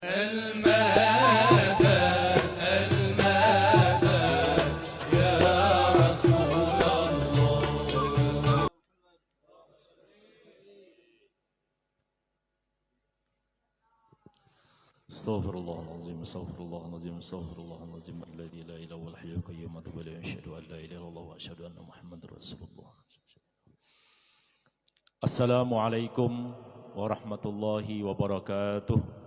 المدد المدد يا رسول الله. استغفر الله العظيم استغفر الله العظيم استغفر الله العظيم الذي لا اله الا هو الحي القيوم اتوب اليه اشهد ان لا اله الا الله واشهد ان محمدا رسول الله. Assalamualaikum warahmatullahi wabarakatuh.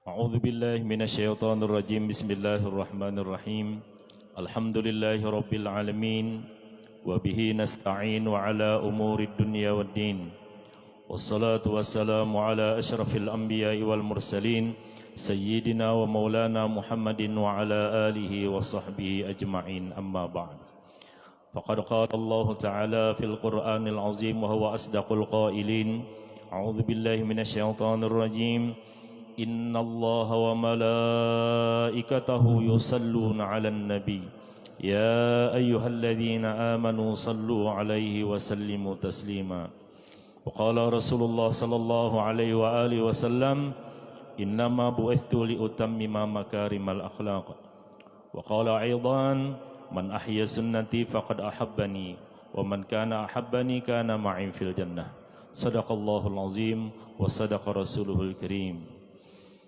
A'udzu billahi minasyaitonir rajim. Bismillahirrahmanirrahim. Alhamdulillahi rabbil alamin wa bihi nasta'in wa ala umurid dunya waddin. Wassalatu wassalamu ala asyrafil anbiya'i wal mursalin sayyidina wa maulana Muhammadin wa ala alihi wa sahbihi ajma'in, amma ba'd. Faqad qala Allah Ta'ala fil Qur'anil Azim wa huwa asdaqul qailin. A'udzu billahi minasyaitonir rajim. Innallaha wa malaikatahu yusalluna 'alan nabi. Ya ayyuhalladzina amanu sallu 'alaihi wa sallimu taslima. Wa qala Rasulullah sallallahu alaihi wa alihi wasallam, innama bu'ithtu li utammima makarimal akhlaq. Wa qala aidan, man ahya sunnati faqad ahabbani wa man kana ahabbani kana ma'i fil jannah. Sadaqallahul azim wa sadaqa rasuluhul karim.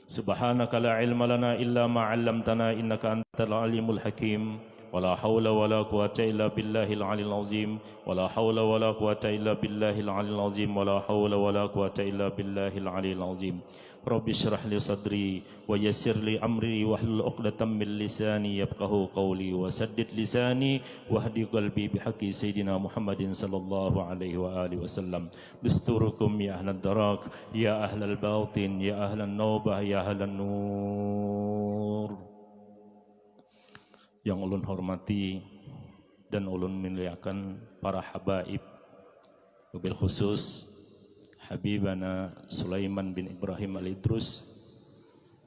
Subhanaka la ilma lana illa ma 'allamtana innaka antal alimul hakim. Wala haula wala quwata illa billahil aliyil azim. Wala haula wala quwata illa billahil aliyil azim. Wala haula wala quwata illa billahil aliyil azim. Rabbi shrah li sadri wa yassir li amri wahlul 'uqdatam min lisani yafqahu qawli wa saddid lisani wahdi qalbi bihaqqi sayidina Muhammadin sallallahu alaihi wa alihi wasallam. Dusturukum ya ahlad darak, ya ahlal batin, ya ahlan naubah, ya ahlan nur. Yang ulun hormati dan ulun muliakan para habaib, wabil khusus Habibana Sulaiman bin Ibrahim Al-Idrus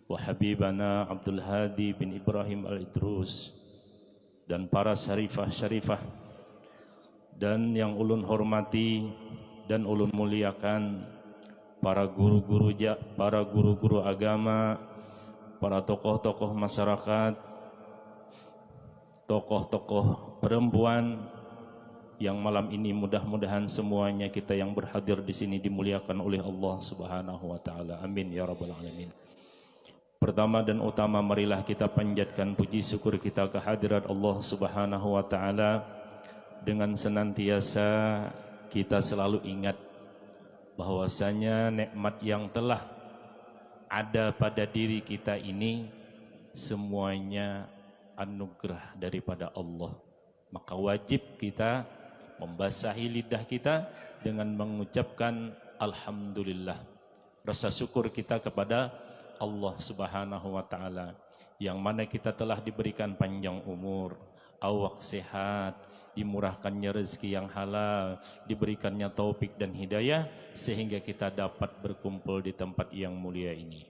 wa Habibana Abdul Hadi bin Ibrahim Al-Idrus, dan para syarifah-syarifah, dan yang ulun hormati dan ulun muliakan para guru-guru agama, para tokoh-tokoh masyarakat, tokoh-tokoh perempuan yang malam ini mudah-mudahan semuanya kita yang berhadir di sini dimuliakan oleh Allah Subhanahu wa taala. Amin ya rabbal alamin. Pertama dan utama, marilah kita panjatkan puji syukur kita kehadirat Allah Subhanahu wa taala dengan senantiasa kita selalu ingat bahwasanya nikmat yang telah ada pada diri kita ini semuanya anugerah daripada Allah. Maka wajib kita membasahi lidah kita dengan mengucapkan alhamdulillah, rasa syukur kita kepada Allah Subhanahu wa taala, yang mana kita telah diberikan panjang umur, awak sehat, dimurahkannya rezeki yang halal, diberikannya taufik dan hidayah sehingga kita dapat berkumpul di tempat yang mulia ini.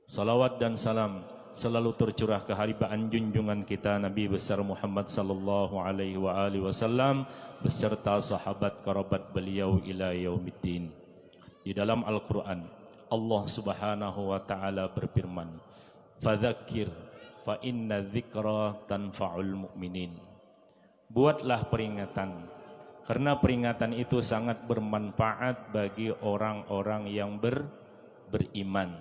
Salawat dan salam selalu tercurah keharibaan junjungan kita Nabi besar Muhammad sallallahu alaihi wa alihi wasallam beserta sahabat kerabat beliau ila yaumiddin. Di dalam Al-Qur'an Allah Subhanahu wa taala berfirman, "Fadzakir fa inna dzikra tanfa'ul mu'minin." Buatlah peringatan, karena peringatan itu sangat bermanfaat bagi orang-orang yang beriman.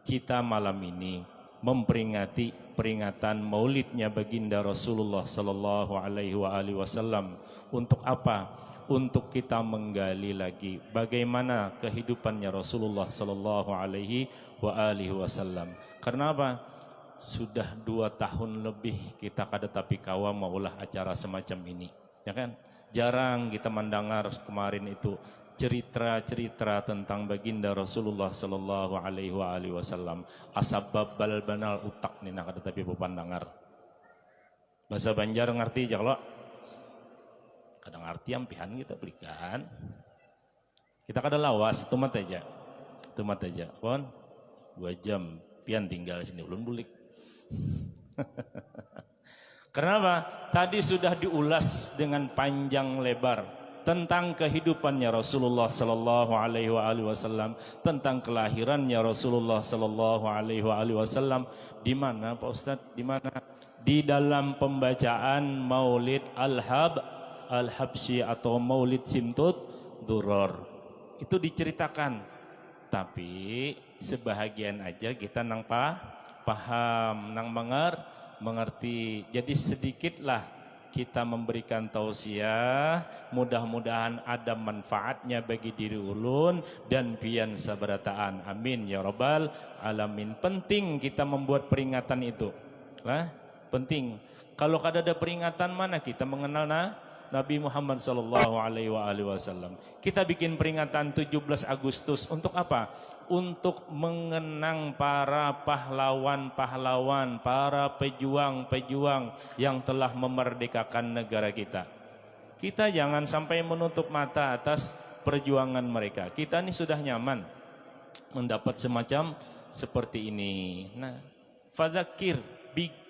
Kita malam ini memperingati peringatan maulidnya baginda Rasulullah sallallahu alaihi wasallam. Untuk apa? Untuk kita menggali lagi bagaimana kehidupannya Rasulullah sallallahu alaihi wasallam. Karena apa? Sudah 2 tahun lebih kita kada tapi kawa maulah acara semacam ini, ya kan? Jarang kita mendengar kemarin itu cerita-cerita tentang baginda Rasulullah sallallahu alaihi wasallam. Asbab bal banal utak ni nak ada tapi pandangar. Bahasa Banjar ngerti jak lo? Kadang ngerti ampihan kita berikan. Kita kada lawas tumat aja. Pon 2 jam pian tinggal sini ulun bulik. Kenapa? Tadi sudah diulas dengan panjang lebar tentang kehidupannya Rasulullah sallallahu alaihi wasallam, tentang kelahirannya Rasulullah sallallahu alaihi wasallam. Di mana Pak Ustadz? Di mana? Di dalam pembacaan Maulid Al-Habsyi atau Maulid Simtud Duror. Itu diceritakan. Tapi sebahagian aja kita nang paham, nang mengerti. Jadi sedikitlah kita memberikan tausiah, mudah-mudahan ada manfaatnya bagi diri ulun dan pian sabarataan. Amin ya rabbal alamin. Penting kita membuat peringatan itu. Penting. Kalau kada ada peringatan, mana kita mengenal Nabi Muhammad sallallahu alaihi wasallam. Kita bikin peringatan 17 Agustus untuk apa? Untuk mengenang para pahlawan-pahlawan, para pejuang-pejuang yang telah memerdekakan negara kita. Kita jangan sampai menutup mata atas perjuangan mereka. Kita ini sudah nyaman mendapat semacam seperti ini. Nah, fadzakir,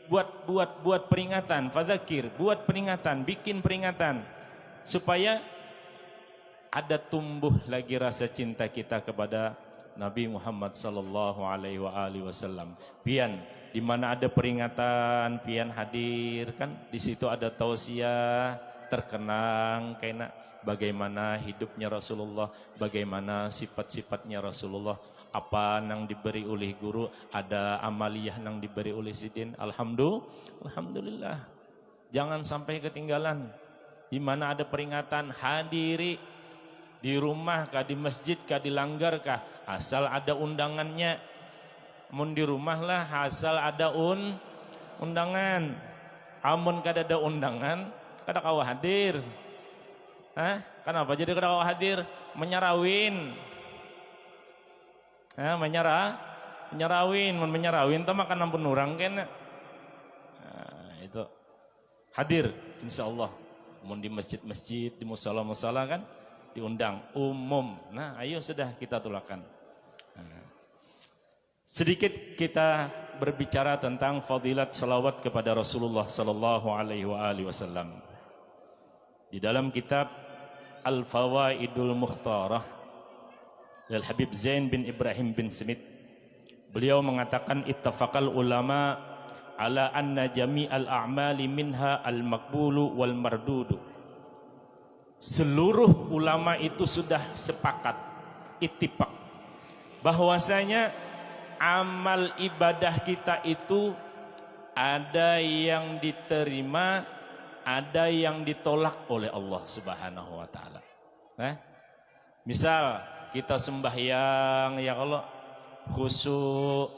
buat peringatan, fadzakir, buat peringatan, bikin peringatan supaya ada tumbuh lagi rasa cinta kita kepada Nabi Muhammad sallallahu alaihi wasallam. Pian, di mana ada peringatan, pian hadir kan? Di situ ada tausiah, terkenang kayak bagaimana hidupnya Rasulullah, bagaimana sifat-sifatnya Rasulullah, apa yang diberi oleh guru, ada amaliyah yang diberi oleh sidin. Alhamdulillah. Jangan sampai ketinggalan. Di mana ada peringatan, hadiri. Di rumah kah, di masjid kah, di langgar kah, asal ada undangannya. Mun di rumah lah asal ada undangan. Amun kada ada undangan, kada kau hadir. Kenapa jadi kada kau hadir? Menyarawin. Menyarawin, mun menyarawin tuh makan ampun orang kena. Itu hadir insyaallah. Mun di masjid-masjid, di musala-musala kan diundang umum. Nah, ayo sudah kita tulakan. Sedikit kita berbicara tentang fadilat salawat kepada Rasulullah sallallahu alaihi wasallam. Di dalam kitab Al-Fawaidul Mukhtarah dari Habib Zain bin Ibrahim bin Smith, beliau mengatakan ittafaqal ulama ala anna jami'al a'mali minha al-maqbulu wal mardudu. Seluruh ulama itu sudah sepakat, ittifaq, bahwasanya amal ibadah kita itu ada yang diterima, ada yang ditolak oleh Allah Subhanahu wa taala. Misal kita sembahyang ya Allah, khusyuk,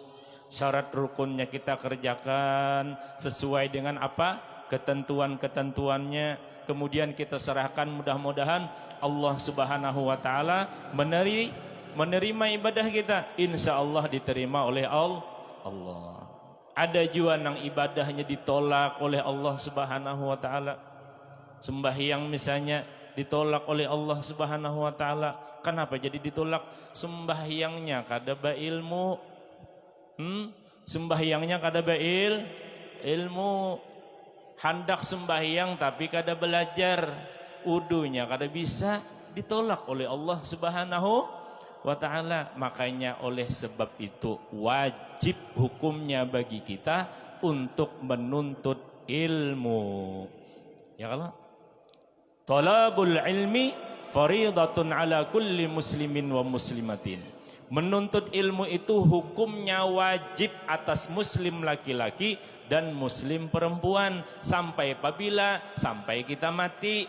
syarat rukunnya kita kerjakan sesuai dengan apa? Ketentuan-ketentuannya. Kemudian kita serahkan, mudah-mudahan Allah Subhanahu wa taala menerima ibadah kita. Insya Allah diterima oleh Allah. Ada juga yang ibadahnya ditolak oleh Allah Subhanahu wa taala. Sembahyang misalnya ditolak oleh Allah Subhanahu wa taala. Kenapa jadi ditolak? Sembahyangnya kada ba ilmu. Sembahyangnya kada ba ilmu. Hendak sembahyang tapi kada belajar, udunya kada bisa, ditolak oleh Allah Subhanahu wa taala. Makanya oleh sebab itu wajib hukumnya bagi kita untuk menuntut ilmu. Ya kalau talabul ilmi faridatun ala kulli muslimin wa muslimatin. Menuntut ilmu itu hukumnya wajib atas muslim laki-laki dan muslim perempuan sampai apabila sampai kita mati.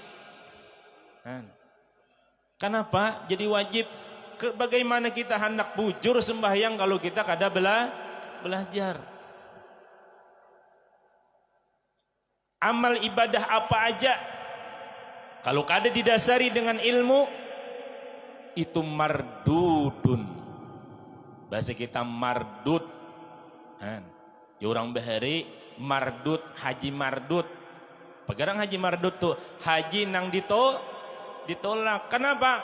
Kenapa jadi wajib? Bagaimana kita hendak bujur sembahyang kalau kita kada belajar? Amal ibadah apa aja kalau kada didasari dengan ilmu itu mardudun. Bahasa kita mardud. Orang bahari mardud, haji mardud. Pegarang haji mardud tuh haji nang ditolak. Kenapa?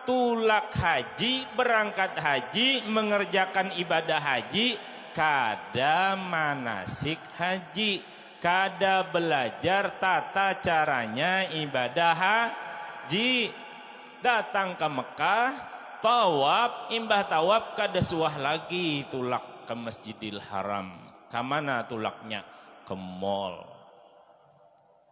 Tulak haji, berangkat haji, mengerjakan ibadah haji, kada manasik haji, kada belajar tata caranya ibadah haji, datang ke Mekah, tawaf, imbah tawaf kada suah lagi tulak ke Masjidil Haram. Kamana tulaknya? Ke mall.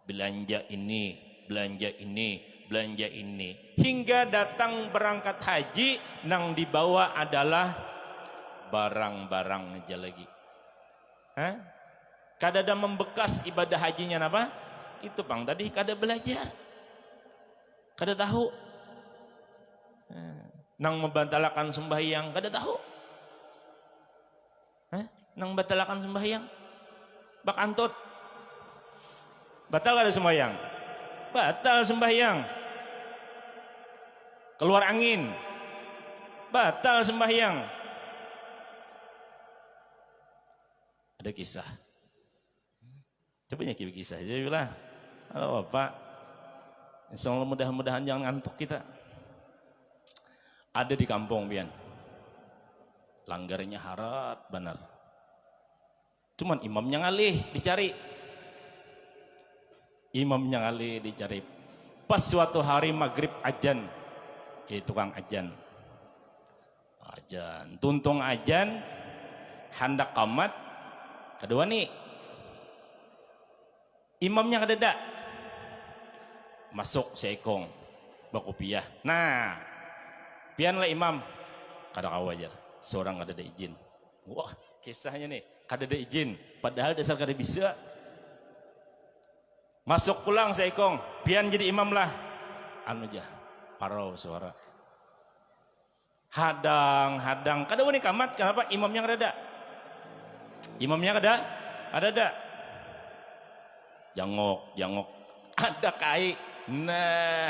Belanja ini, belanja ini, belanja ini. Hingga datang berangkat haji, nang dibawa adalah barang-barang aja lagi. Hah? Kada ada membekas ibadah hajinya apa? Itu pang tadi kada belajar. Kada tahu. Nang membantalakan sembahyang kada tahu. Hah? Nang membantalakan sembahyang bak antut. Batal kada sembahyang? Batal sembahyang. Keluar angin. Batal sembahyang. Ada kisah. Coba nyaki kisah aja bilang. Halo Bapak. Insyaallah mudah-mudahan jangan ngantuk kita. Ada di kampung pian. Langgarnya harat benar. Cuman imamnya ngalih dicari. Imamnya ngalih dicari. Pas suatu hari maghrib ajan. Tukang ajan. Ajan. Tuntung ajan. Hendak qamat. Kedua nih. Imamnya kadada. Masuk seekong. Bakopiah. Nah. Pian lah imam. Kada kawajar. Seorang kada ada izin. Wah kisahnya nih. Kada ada izin. Padahal dasar kada bisa. Masuk pulang seekong. Pian jadi imam lah. Anu jah. Parau suara. Hadang. Kada wani kamat. Kenapa? Imamnya kada ada. Imamnya kada ada. Jangok. Ada kai. Nah.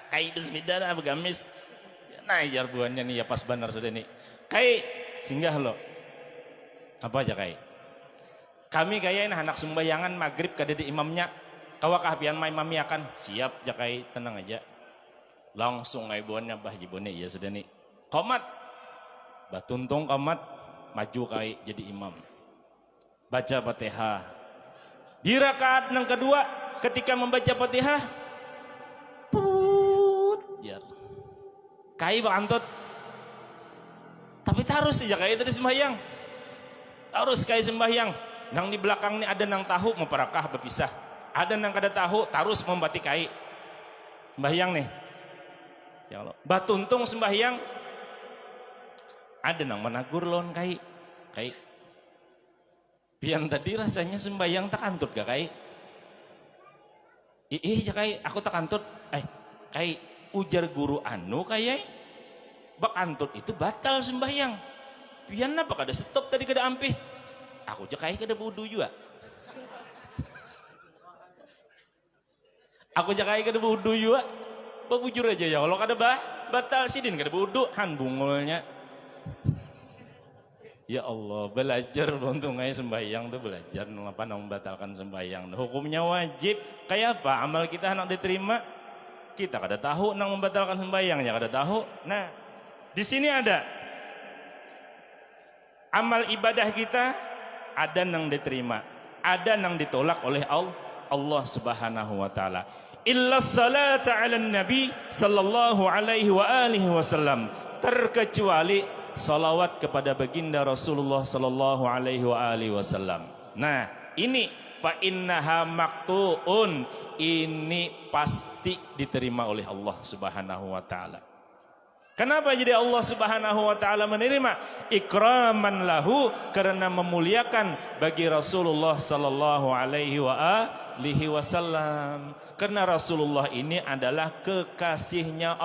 Kai bismillah nah begamis. Nah jar buannya nih ya pas benar sudah nih. Kai singgah lo. Apa aja kai? Kami gayain anak sembayangan maghrib kada di imamnya. Kawakah pian mai mami akan siap jakai tenang aja. Langsung ngai buannya bah jibone iya sudah nih. Qomat. Batuntung qomat maju kai jadi imam. Baca Fatihah. Di rakaat yang kedua ketika membaca Fatihah put jar. Kai bakantut. Tapi tarus saja kai tadi sembahyang. Tarus kai sembahyang. Nang di belakang ni ada nang tahu memperakah berpisah. Ada nang kada tahu tarus membati kai. Sembahyang nih. Ya Allah. Batuntung sembahyang. Ada nang menagur lon kai. Kai. Pian tadi rasanya sembahyang tak antut gak kai? Ya kai, aku tak antut. Kai ujar guru anu kai. Bak antut itu batal sembahyang. Pian apa kada stop tadi kada ampih. Aku aja kai kada wudu juga. Aku aja kai kada wudu juga. Bujur aja ya kalau kada batal sidin kada wudu han bungulnya. Ya Allah, belajar untung aja sembahyang tuh belajar apa nang membatalkan sembahyang. Hukumnya wajib. Kayak apa? Amal kita hendak diterima. Kita kada tahu nang membatalkan sembahyangnya kada tahu. Nah, di sini ada amal ibadah kita ada nang diterima, ada nang ditolak oleh Allah Subhanahu wa taala. Illa salata 'alan nabi sallallahu alaihi wa alihi wasallam. Terkecuali salawat kepada baginda Rasulullah sallallahu alaihi wa alihi wasallam. Nah, ini fa innaha maqtuun. Ini pasti diterima oleh Allah Subhanahu wa taala. Kenapa jadi Allah Subhanahu wa taala menerima? Ikraman lahu, karena memuliakan bagi Rasulullah sallallahu alaihi wa alihi wasallam. Karena Rasulullah ini adalah kekasihnya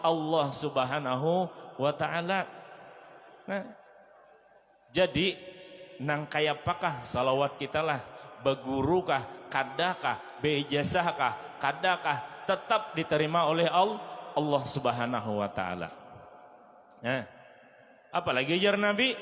Allah Subhanahu wa taala. Nah, jadi nang kaya pakah salawat kita lah, begurukah, kadakah, beijazahkah, kadakah, tetap diterima oleh Allah Subhanahu wa taala. Nah, apalagi jar Nabi,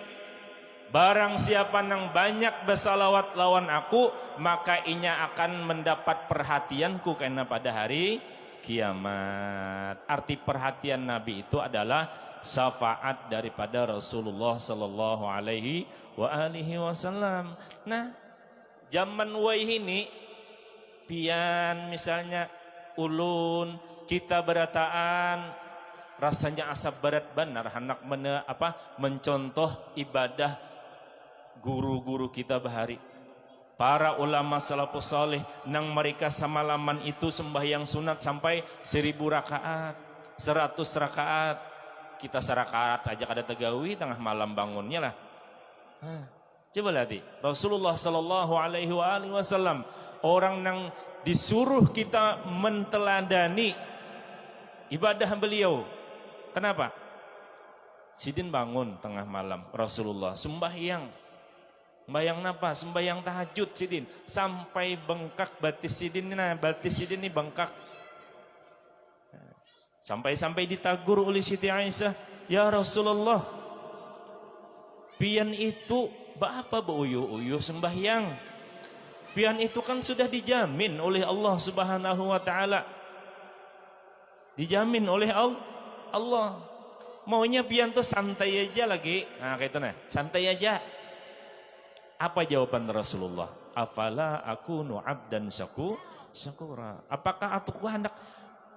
barang siapa nang banyak bersalawat lawan aku, maka inya akan mendapat perhatianku karena pada hari kiamat. Arti perhatian Nabi itu adalah syafaat daripada Rasulullah sallallahu alaihi wa alihi wasallam. Nah, zaman wai ini pian misalnya ulun kita berataan rasanya asa berat benar hendak mencontoh ibadah guru-guru kita bahari. Para ulama salafus saleh nang mereka samalaman itu sembahyang sunat sampai 1000 rakaat, 100 rakaat. Kita serakaat aja kada tegawi tengah malam bangunnya lah. Coba lihat Rasulullah sallallahu alaihi wasallam orang nang disuruh kita menteladani ibadah beliau. Kenapa? Sidin bangun tengah malam, Rasulullah sembahyang. Sembahyang napa? Sembahyang tahajud sidin sampai bengkak batis sidin ini bengkak. Sampai ditagur oleh Siti Aisyah, "Ya Rasulullah, pian itu apa beuyuh-uyuh sembahyang? Pian itu kan sudah dijamin oleh Allah Subhanahu wa taala. Dijamin oleh Allah. Maunya pian tuh santai aja lagi." Nah, kayak itu nah, santai aja. Apa jawaban Rasulullah? "Afala akunu abdan syakura?" Apakah aku hendak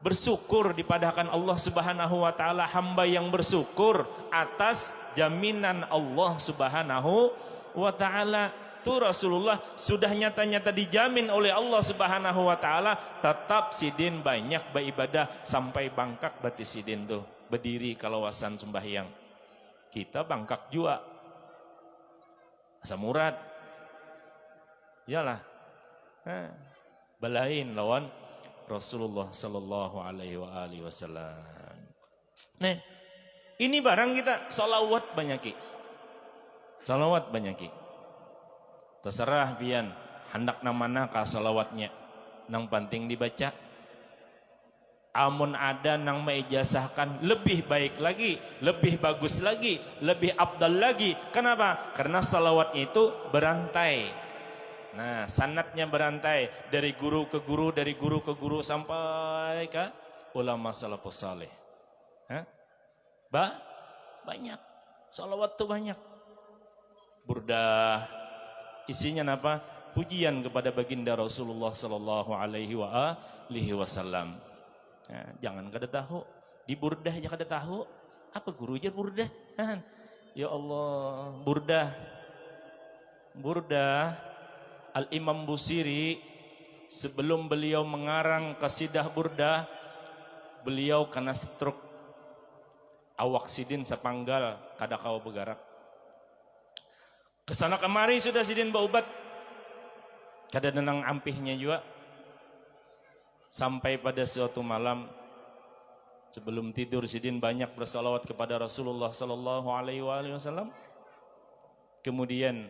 bersyukur dipadahkan Allah Subhanahu wa taala, hamba yang bersyukur atas jaminan Allah Subhanahu wa taala. Tuh Rasulullah sudah nyata-nyata dijamin oleh Allah Subhanahu wa taala, tetap sidin banyak beribadah sampai bangkak batis sidin tuh berdiri kalawasan sembahyang. Kita bangkak juga. Asa murad. Iyalah. Balain lawan Rasulullah sallallahu alaihi wasallam. Nah, ini barang kita salawat banyaki. Salawat banyaki. Terserah pian hendak namana ka salawatnya. Nang penting dibaca. Amun ada nang meijazahkan lebih baik lagi, lebih bagus lagi, lebih afdal lagi. Kenapa? Karena salawat itu berantai. Nah, sanatnya berantai dari guru ke guru, dari guru ke guru sampai ke ulama salafus saleh. Banyak. Salawat tuh banyak. Burdah isinya apa? Pujian kepada baginda Rasulullah sallallahu alaihi wasallam. Nah, jangan kada tahu, di burdah aja kada tahu. Apa guru aja burdah? Ya Allah, burdah Al-Imam Busiri sebelum beliau mengarang kasidah burdah, beliau kena stroke. Awak sidin sepanggal kada kawa bergerak. Kesana kemari sudah sidin baubat. Kada nenang ampihnya juga. Sampai pada suatu malam sebelum tidur sidin banyak bersalawat kepada Rasulullah sallallahu alaihi wasallam. Kemudian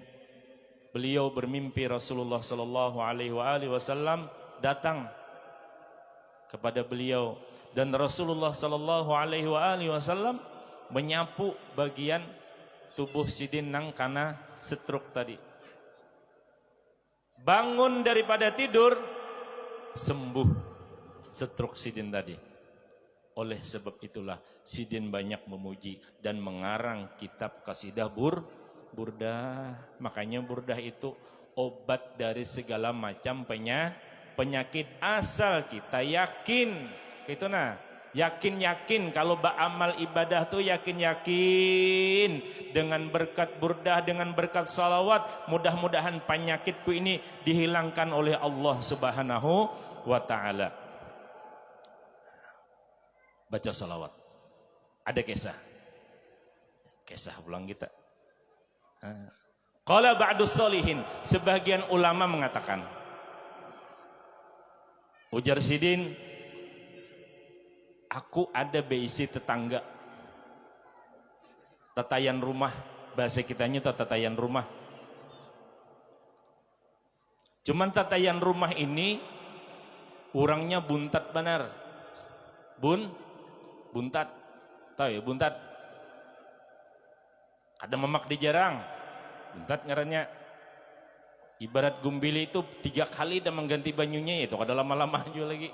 beliau bermimpi Rasulullah sallallahu alaihi wasallam datang kepada beliau dan Rasulullah sallallahu alaihi wasallam menyapu bagian tubuh sidin nang kana stroke tadi. Bangun daripada tidur, sembuh stroke sidin tadi. Oleh sebab itulah sidin banyak memuji dan mengarang kitab kasidah burdah. Makanya burdah itu obat dari segala macam penyakit, asal kita yakin. Itu nah, yakin kalau beramal ibadah tuh yakin dengan berkat burdah, dengan berkat salawat, mudah-mudahan penyakitku ini dihilangkan oleh Allah Subhanahu wa taala. Baca salawat. Ada kisah pulang kita. Qala ba'du sholihin, sebagian ulama mengatakan, ujar sidin, aku ada beisi tetangga, tatayan rumah, bahasa kitanya tatayan rumah. Cuman tatayan rumah ini orangnya buntat benar. Buntat. Tahu ya buntat? Ada memak di jarang. Buntat ngarannya. Ibarat gumbili itu 3 kali dah mengganti banyunya itu. Kada lama-lama juga lagi.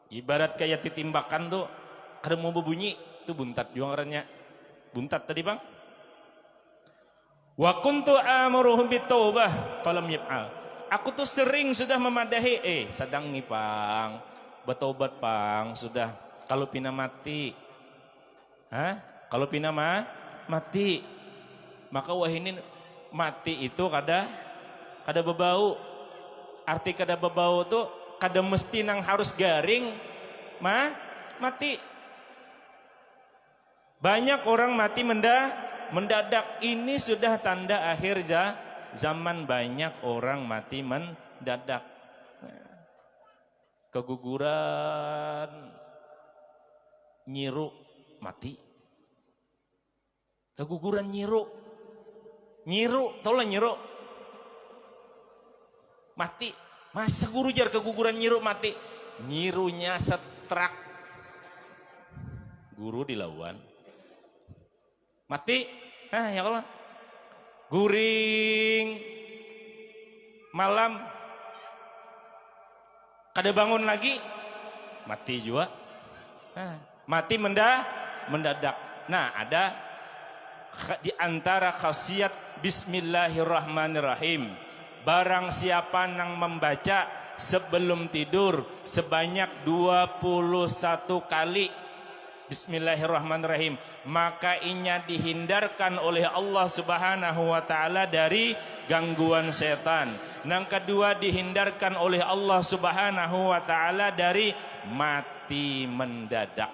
Ibarat kayak titimbakan tuh. Kada mau berbunyi. Itu buntat juga ngarannya. Buntat tadi bang. Wa kuntu amuruhum bitaubah falam yaf'al. Aku tuh sering sudah memadahi. Sedang nih pang. Bertobat pang, sudah. Kalau pina mati. Hah? Kalau pina mati. Maka wahinin mati itu kada bebau. Arti kada bebau tuh kada mesti nang harus garing mati. Banyak orang mati mendadak. Ini sudah tanda akhir zaman, banyak orang mati mendadak. Keguguran, nyiru, mati. Keguguran nyiru, tau lah nyiru, mati. Masa guru jar keguguran nyiru mati? Nyirunya setrak, guru dilawan, mati. Ya Allah, guring malam, kada bangun lagi, mati juga. Mati mendadak. Nah, ada di antara khasiat Bismillahirrahmanirrahim. Barang siapa nang membaca sebelum tidur sebanyak 21 kali Bismillahirrahmanirrahim, maka inya dihindarkan oleh Allah Subhanahu wa taala dari gangguan setan. Yang kedua, dihindarkan oleh Allah Subhanahu wa taala dari mati mendadak.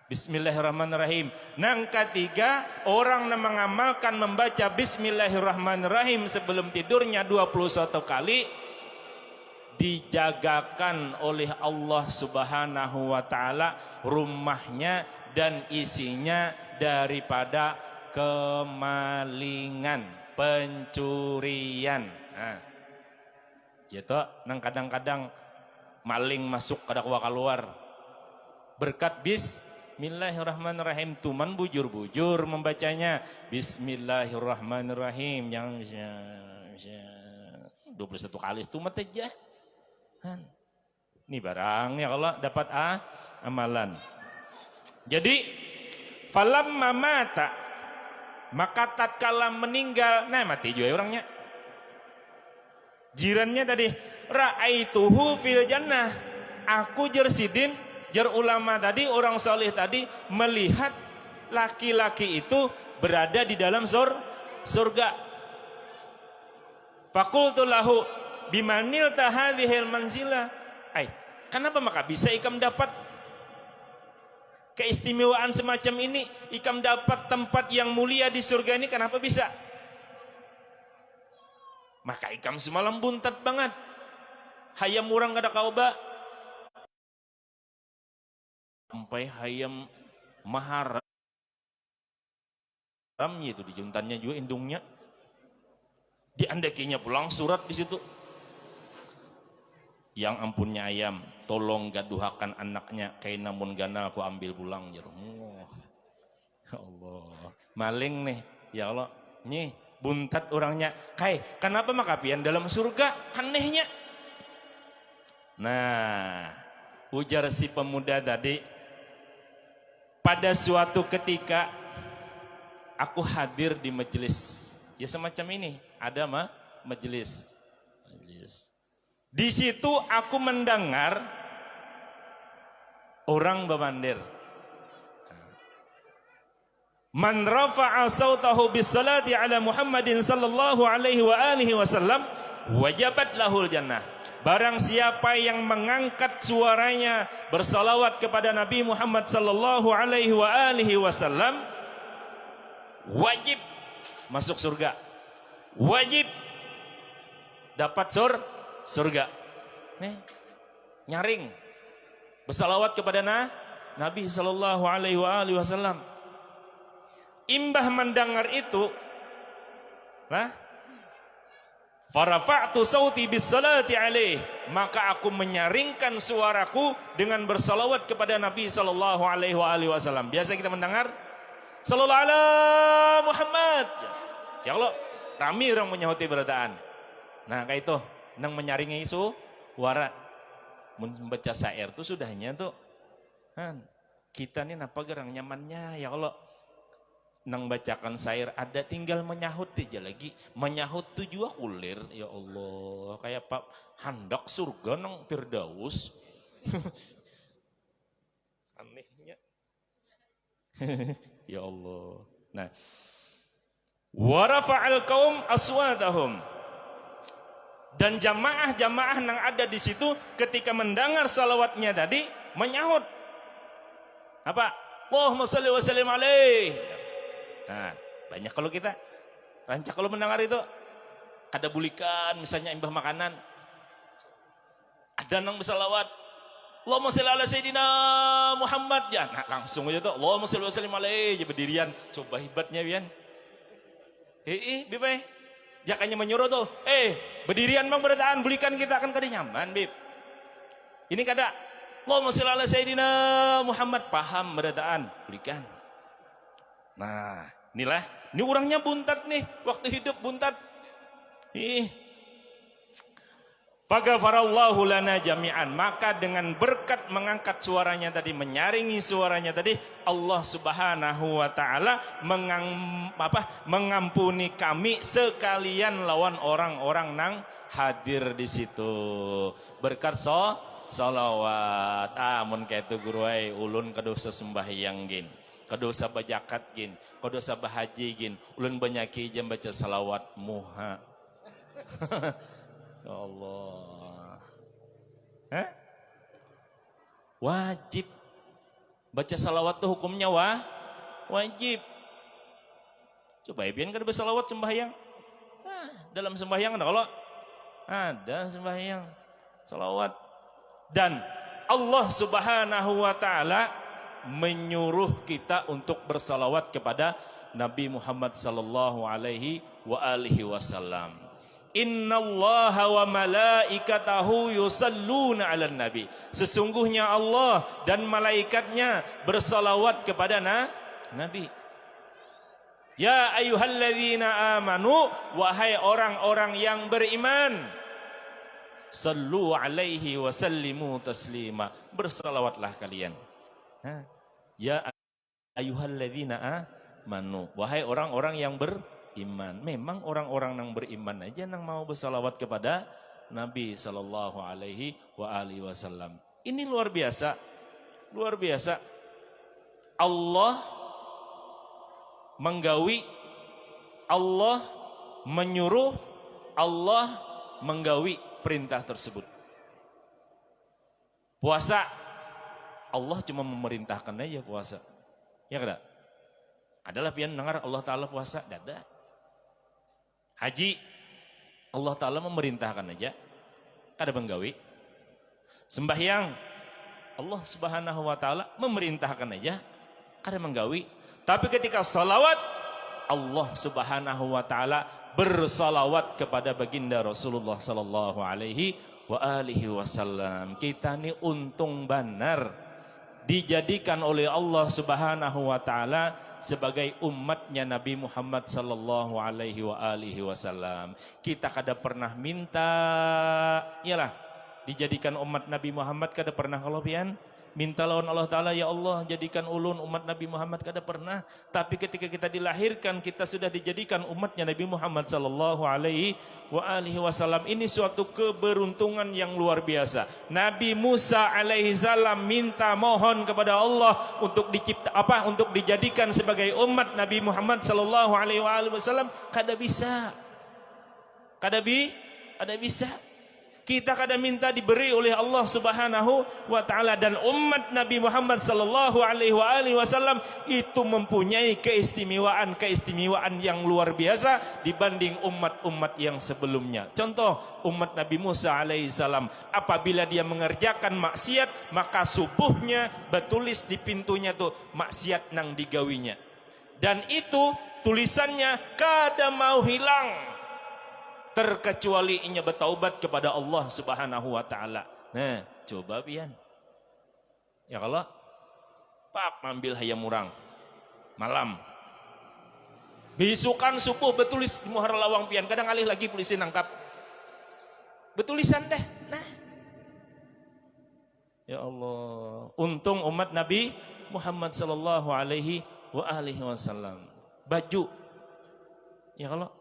Bismillahirrahmanirrahim. Yang ketiga, orang yang mengamalkan membaca Bismillahirrahmanirrahim sebelum tidurnya 21 kali, dijagakan oleh Allah Subhanahu wa taala rumahnya dan isinya daripada kemalingan, pencurian. Gitu, nang kadang-kadang maling masuk kada keluar. Berkat Bismillahirrahmanirrahim, tuman bujur-bujur membacanya Bismillahirrahmanirrahim yang 21 kali itu mati aja. Ini barang ya Allah dapat amalan. Jadi falamma mata, maka tatkala meninggal, nah mati juga orangnya. Jirannya tadi ra'aituhu fil jannah, aku jersidin, jar ulama tadi, orang saleh tadi melihat laki-laki itu berada di dalam surga. Faqultu lahu bimanil tahadhil manzila. Kenapa maka bisa ikam dapat keistimewaan semacam ini? Ikam dapat tempat yang mulia di surga ini, kenapa bisa? Maka ikam semalam buntat banget. Hayam orang kada kauba. Sampai hayam maharamnya itu dijuntannya juga indungnya. Diandakinya pulang surat di situ. Yang ampunnya ayam, tolong gaduhakan anaknya, kayak namun gana aku ambil pulang. Ya Allah, maling nih, ya Allah, nih buntat orangnya. Kenapa makapian dalam surga? Anehnya. Nah, ujar si pemuda tadi, pada suatu ketika aku hadir di majelis, ya semacam ini, ada majelis. Di situ aku mendengar orang bemandir. Man rafa'a sautahu bis salati ala Muhammadin sallallahu alaihi wa alihi wasallam wajabat lahul jannah. Barang siapa yang mengangkat suaranya bersalawat kepada Nabi Muhammad sallallahu alaihi wa alihi wasallam, wajib masuk surga. Wajib dapat surga. Nih, nyaring bersalawat kepada Nabi sallallahu alaihi wasallam. Imbah mendengar itu, farafa'tu sauti bis salati alaih, maka aku menyaringkan suaraku dengan bersalawat kepada Nabi sallallahu alaihi wasallam. Biasa kita mendengar sallallahu ala Muhammad. Ya Allah, rami orang menyahuti berataan. Nah, kayak itu nang menyaringi suara membaca syair tuh sudahnya tuh kita nih napa gerang nyamannya ya Allah. nang bacakan syair ada tinggal menyahut aja lagi. Menyahut tuh juga ulir. Ya Allah, kayak Pak handak surga nang Firdaus. Anehnya. Ya Allah. Nah, wa rafa'al qaum aswatahum. Dan jamaah-jamaah yang ada di situ ketika mendengar salawatnya tadi menyahut apa? Allahumma shalli wa sallim alaih. Nah, banyak kalau kita rancak kalau mendengar itu ada bulikan misalnya imbah makanan. Ada nang bersalawat Allahumma shalli ala sayyidina Muhammad ya. Nah, langsung aja tuh Allahumma shalli wa sallim alaih aja berdirian. Coba hebatnya pian. Bib. Jakanya menyuruh tuh, berdirian bang berataan, bulikan kita akan kada nyaman, Bib. Ini kada, Allahumma shalli ala sayyidina Muhammad, paham berataan, bulikan. Nah, inilah, ini orangnya buntat nih, waktu hidup buntat. Faghfarallahu lana jami'an. Maka dengan berkat mengangkat suaranya tadi, menyaringi suaranya tadi, Allah Subhanahu wa taala mengampuni kami sekalian lawan orang-orang nang hadir di situ. Berkat salawat. Amun kaitu guru ai ulun kadosa sembahyang gin. Kadosa bajakat gin, kadosa bahaji gin. Ulun banyaki jam baca salawat muha. Ya Allah. Wajib. Baca salawat tuh hukumnya wajib. Coba biar kan bersalawat sembahyang. Dalam sembahyang ada kalau ada sembahyang salawat. Dan Allah Subhanahu wa taala menyuruh kita untuk bersalawat kepada Nabi Muhammad sallallahu alaihi wasallam. Innallaha wa malaikatahu yusalluna 'alan nabi. Sesungguhnya Allah dan malaikatnya bersalawat kepada Nabi. Ya ayyuhalladzina amanu, wahai orang-orang yang beriman, sallu alaihi wa sallimu taslima. Bersalawatlah kalian. Ya ayyuhalladzina amanu, wahai orang-orang yang beriman. Memang orang-orang yang beriman aja yang mau bersalawat kepada Nabi sallallahu alaihi wasallam. Ini luar biasa. Luar biasa. Allah menggawi, Allah menyuruh, Allah menggawi perintah tersebut. Puasa, Allah cuma memerintahkan aja puasa. Ya kada? Adalah pian dengar Allah Ta'ala puasa, dada. Haji, Allah Ta'ala memerintahkan aja, kada menggawi. Sembahyang, Allah Subhanahu wa Ta'ala memerintahkan aja, kada menggawi. Tapi ketika salawat, Allah Subhanahu wa Ta'ala bersalawat kepada baginda Rasulullah sallallahu alaihi wasallam. Kita ini untung benar dijadikan oleh Allah Subhanahu wa taala sebagai umatnya Nabi Muhammad sallallahu alaihi wasallam. Kita kada pernah minta, iyalah, dijadikan umat Nabi Muhammad kada pernah kalau pian minta lawan Allah taala, ya Allah jadikan ulun umat Nabi Muhammad, kada pernah. Tapi ketika kita dilahirkan kita sudah dijadikan umatnya Nabi Muhammad sallallahu alaihi wasallam. Ini suatu keberuntungan yang luar biasa. Nabi Musa alaihi salam minta mohon kepada Allah untuk untuk dijadikan sebagai umat Nabi Muhammad sallallahu alaihi wasallam, kada bisa. Kada bisa. Kita kadang minta diberi oleh Allah Subhanahu wa taala, dan umat Nabi Muhammad sallallahu alaihi wasallam itu mempunyai keistimewaan yang luar biasa dibanding umat-umat yang sebelumnya. Contoh umat Nabi Musa alaihi salam, apabila dia mengerjakan maksiat, maka subuhnya bertulis di pintunya tuh maksiat nang digawinya. Dan itu tulisannya kada mau hilang terkecuali inya bertaubat kepada Allah Subhanahu wa taala. Nah, coba pian. Ya kalau pap ambil hayam murang malam. Bisukan subuh betulis di muhar lawang pian, kadang alih lagi polisi nangkap. Betulisan deh. Nah. Ya Allah, untung umat Nabi Muhammad sallallahu alaihi wasallam. baju. Ya kalau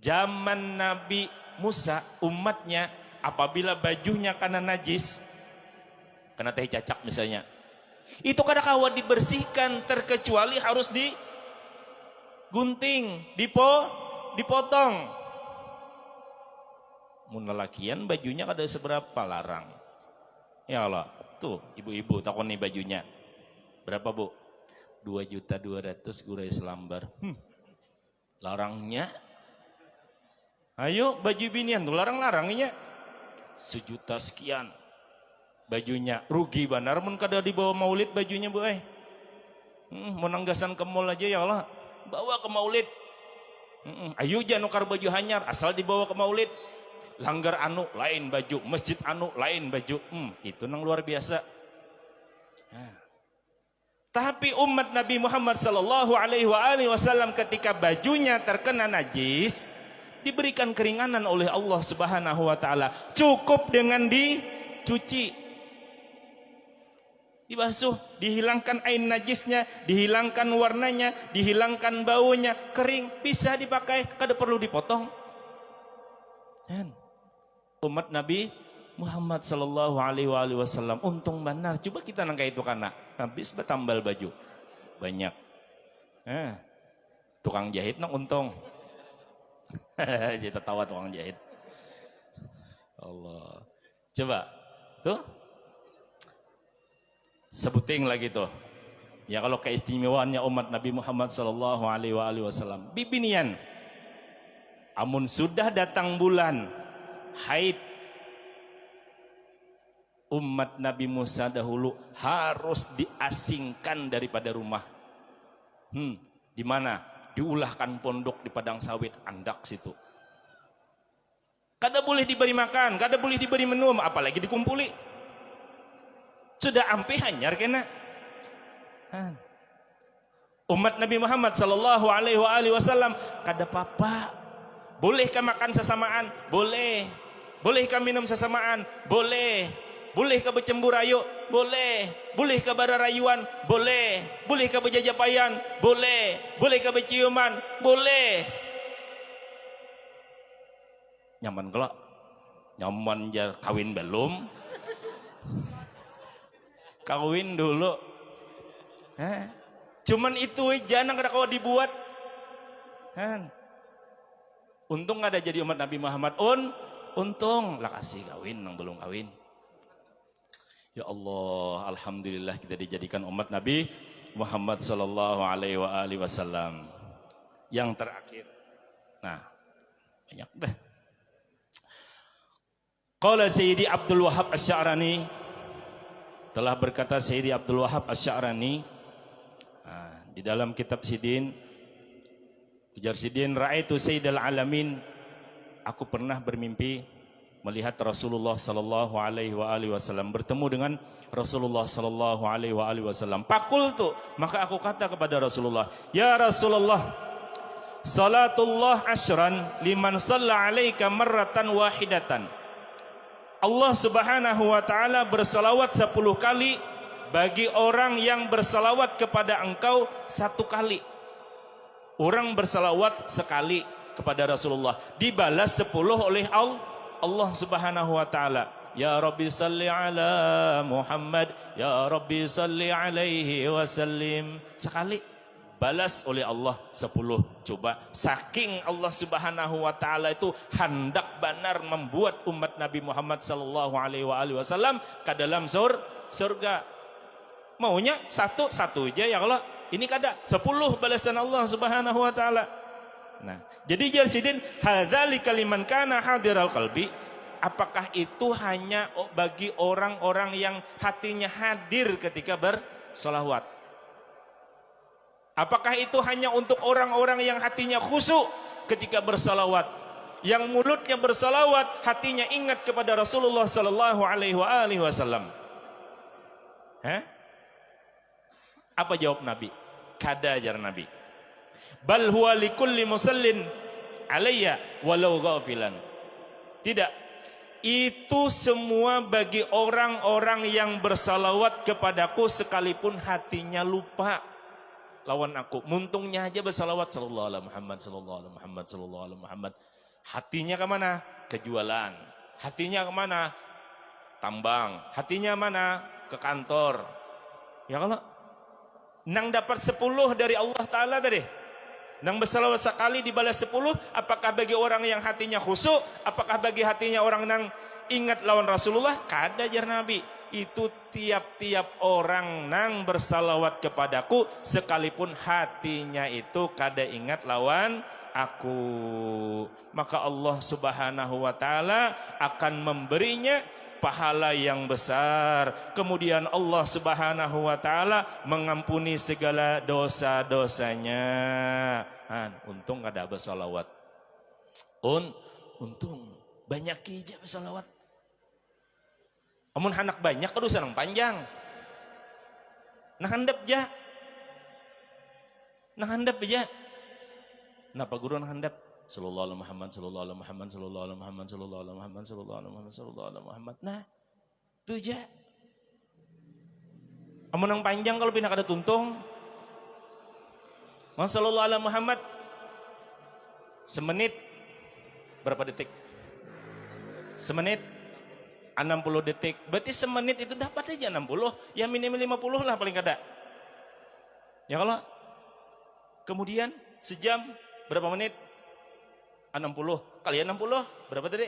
zaman Nabi Musa umatnya apabila bajunya karena najis, kena teh cacak misalnya, itu kadang-kadang dibersihkan terkecuali harus digunting, dipotong. Mun lelakian bajunya kada seberapa larang. Ya Allah, tuh ibu-ibu takon nih bajunya. Berapa bu? 2.200.000 gurai selambar. Larangnya. Ayo baju binian tuh larang-larangnya. 1.000.000 sekian. Bajunya rugi benar mun kada dibawa maulid bajunya bu mau nanggasan ke mall aja ya Allah. Bawa ke maulid. Ayo jangan nukar baju hanyar asal dibawa ke maulid. Langgar anu lain baju, masjid anu lain baju. Itu nang luar biasa. Tapi umat Nabi Muhammad sallallahu alaihi wasallam ketika bajunya terkena najis, diberikan keringanan oleh Allah Subhanahu wa taala. Cukup dengan dicuci, dibasuh, dihilangkan ain najisnya, dihilangkan warnanya, dihilangkan baunya, kering, bisa dipakai, kada perlu dipotong. Umat Nabi Muhammad sallallahu alaihi wasallam untung benar. Coba kita nangka itu karena habis bertambal baju banyak. Tukang jahit nang untung. Jadi tertawa tukang jahit. Allah. Coba tuh sebuting lagi tuh. Ya kalau keistimewaannya umat Nabi Muhammad sallallahu alaihi wasallam. Bibinian. Amun sudah datang bulan haid, umat Nabi Musa dahulu harus diasingkan daripada rumah. Di mana? Diulahkan pondok di padang sawit Andak situ. Kada boleh diberi makan, kada boleh diberi minum, apalagi dikumpuli. Sudah ampe hanyar kena. Umat Nabi Muhammad sallallahu alaihi wasallam kada apa-apa. Bolehkah makan sesamaan? Boleh. Bolehkah minum sesamaan? Boleh. Bolehkah bercembur ayo? Boleh. Bolehkah berarayuan? Boleh. Bolehkah berjajapayan? Boleh. Bolehkah berciuman? Boleh. Nyaman kelak? Nyaman jar kawin belum? Kawin dulu. Cuman itu aja nang kada kau dibuat. Untung ada jadi umat Nabi Muhammad. Untung lah kasih kawin nang belum kawin. Ya Allah, alhamdulillah kita dijadikan umat Nabi Muhammad sallallahu alaihi wasallam. Yang terakhir. Nah, banyak dah. Qala Sayyidi Abdul Wahab Asy-Sya'rani, telah berkata Sayyidi Abdul Wahab Asy-Sya'rani di dalam kitab Sidin, ujar Sidin, ra'aitu Sayyidal Alamin, aku pernah bermimpi melihat Rasulullah sallallahu alaihi wasallam, bertemu dengan Rasulullah sallallahu alaihi wasallam. Fakultu, maka aku kata kepada Rasulullah, ya Rasulullah, salatullah asyran liman shalla alaika marratan wahidatan. Allah Subhanahu wa taala bersalawat 10 kali bagi orang yang bersalawat kepada engkau 1 kali. Orang bersalawat sekali kepada Rasulullah dibalas 10 oleh Allah Subhanahu wa taala. Ya Rabbi salli ala Muhammad, ya Rabbi salli alaihi wasallim. Sekali balas oleh Allah 10. Coba saking Allah Subhanahu wa taala itu hendak benar membuat umat Nabi Muhammad sallallahu alaihi wasallam ke dalam surga. Maunya satu aja ya Allah. Ini kada 10 balasan Allah Subhanahu wa taala. Nah, jadi Jarsidin hadzalika liman kana hadiral qalbi, apakah itu hanya bagi orang-orang yang hatinya hadir ketika bersolawat? Apakah itu hanya untuk orang-orang yang hatinya khusyuk ketika bersolawat? Yang mulutnya bersolawat, hatinya ingat kepada Rasulullah sallallahu alaihi wasallam. Apa jawab Nabi? Kada ajar Nabi. Bal huwa likulli musallin alayya walau ghafilan. Tidak. Itu semua bagi orang-orang yang bersalawat kepadaku sekalipun hatinya lupa. lawan aku. Muntungnya aja bersalawat sallallahu alaihi Muhammad sallallahu alaihi Muhammad sallallahu alaihi Muhammad. Hatinya ke mana? Kejualan. Hatinya ke mana? Tambang. Hatinya mana? Ke kantor. Ya kalau nang dapat 10 dari Allah Ta'ala tadi, nang bersalawat sekali dibalas 10, apakah bagi orang yang hatinya khusyuk? Apakah bagi hatinya orang nang ingat lawan Rasulullah? Kada jar Nabi. Itu tiap-tiap orang nang bersalawat kepadaku, sekalipun hatinya itu kada ingat lawan aku, maka Allah Subhanahu wa Ta'ala akan memberinya pahala yang besar. Kemudian Allah Subhanahu wa Ta'ala mengampuni segala dosa-dosanya. Untung ada bersalawat. Untung banyak aja bersalawat. Amun anak banyak kudu senang panjang. Nah handap ja. Nah handap aja. Napa guru nah handap? Sallallahu alaihi Muhammad sallallahu alaihi Muhammad sallallahu alaihi Muhammad sallallahu alaihi Muhammad sallallahu alaihi Muhammad sallallahu alaihi Muhammad. Nah, tu ja. Amun nang panjang kalau pindah kada tuntung. Mas sallallahu alaihi Muhammad semenit berapa detik? Semenit 60 detik. Berarti semenit itu dapat aja 60. Ya minimal 50 lah paling kada. Ya kalau kemudian sejam berapa menit? 60 kali 60 berapa tadi?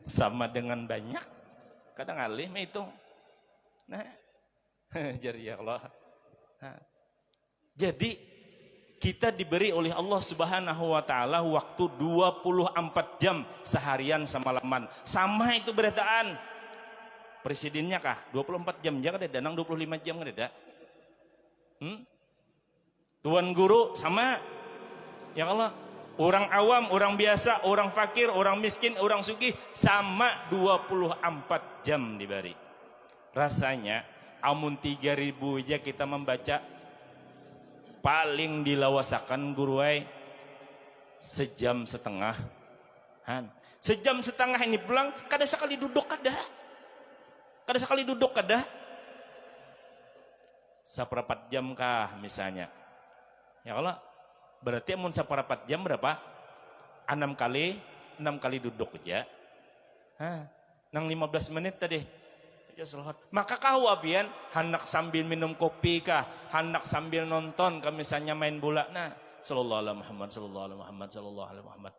Sama dengan banyak. Kadang alih itu. Nah, jadi ya Allah. Jadi kita diberi oleh Allah Subhanahu wa Ta'ala waktu 24 jam seharian semalaman. Sama itu berataan. Presidennya kah? 24 jam jangan ada, danang 25 jam kan ada. Tuan guru sama. Ya Allah, orang awam, orang biasa, orang fakir, orang miskin, orang sugih sama 24 jam diberi. Rasanya amun 3000 aja kita membaca paling dilawasakan guruai sejam setengah. Sejam setengah ini pulang kada sekali duduk kada. Kada sekali duduk kada. Seperempat jam kah misalnya. Ya Allah, berarti amun seperempat jam berapa? 6 kali duduk aja. Nang 15 menit tadi. Maka kau abian hendak sambil minum kopi kah, hendak sambil nonton kah misalnya main bola. Nah, sallallahu alaihi Muhammad sallallahu alaihi Muhammad sallallahu alaihi Muhammad.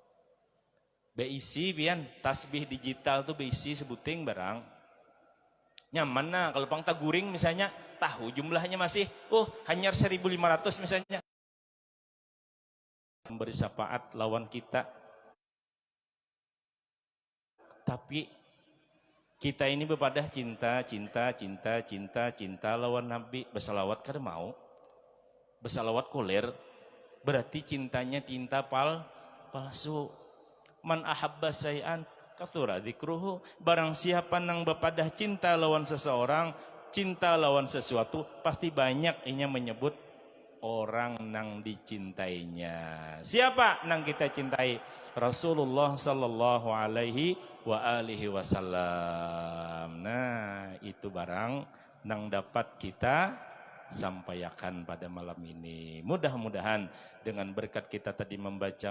Beisi pian tasbih digital tuh beisi sebuting barang. Nyaman nah kalau pang taguring misalnya tahu jumlahnya masih hanya 1500 misalnya. Memberi syafaat lawan kita. Tapi kita ini berpadah cinta lawan Nabi. Bersalawat kada mau. Bersalawat koler. Berarti cintanya tinta palsu. Man ahabba say'an kathura dzikruhu. Barang siapa nang berpadah cinta lawan seseorang, cinta lawan sesuatu, pasti banyak inya menyebut orang nang dicintainya. Siapa nang kita cintai? Rasulullah sallallahu alaihi wa alihi wasallam. Nah, itu barang nang dapat kita sampaikan pada malam ini. Mudah-mudahan dengan berkat kita tadi membaca